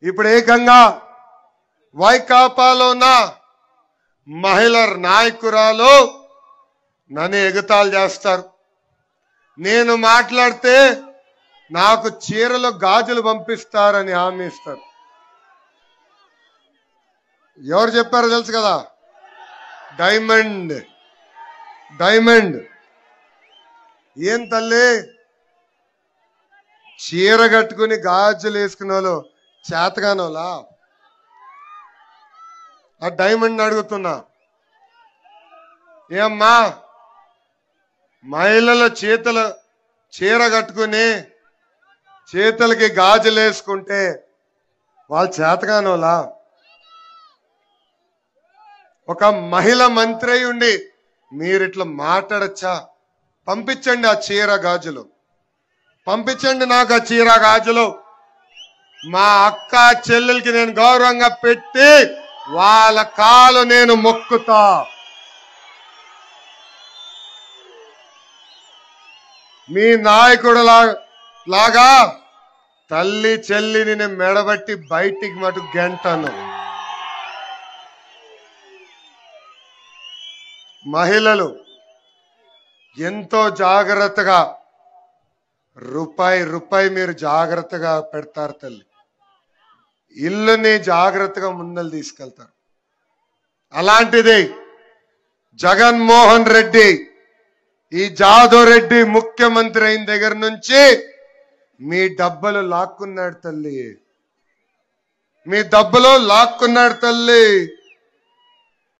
ఇప్పుడు ఏకంగా వైకాపాలో ఉన్న మహిళా నాయకురాలు నన్ను ఎగతాళి చేస్తారు. నేను మాట్లాడితే నాకు చీరలో గాజులు పంపిస్తారని హామీ ఇస్తారు. ఎవరు చెప్పారో తెలుసు కదా, డైమండ్. ఏం తల్లి, చీర కట్టుకుని గాజులు వేసుకున్న వాళ్ళు చేతగానోలా? ఆ డైమండ్ అడుగుతున్నా, ఏమ్మా మహిళల చీర కట్టుకుని చేతులకి గాజులు వేసుకుంటే వాళ్ళు చేతగానోలా? ఒక మహిళ మంత్రి ఉండి మీరు ఇట్లా మాట్లాడచ్చా? పంపించండి ఆ చీర గాజులు, పంపించండి నాకు ఆ చీర గాజులు. మా అక్క చెల్లెలకి నేను గౌరవంగా పెట్టి వాళ్ళ కాలు నేను మొక్కుతా. మీ నాయకుడు లాగా తల్లి చెల్లిని నేను మెడబట్టి బయటికి మటు గంటను. మహిళలు ఎంతో జాగ్రత్తగా రూపాయి మీరు జాగ్రత్తగా పెడతారు తల్లి. ఇల్లుని జాగ్రత్తగా ముందలు తీసుకెళ్తారు. అలాంటిది జగన్మోహన్ రెడ్డి, ఈ జాదవ్ రెడ్డి ముఖ్యమంత్రి అయిన దగ్గర నుంచి మీ డబ్బులు లాక్కున్నాడు తల్లి, మీ డబ్బులు లాక్కున్నాడు తల్లి.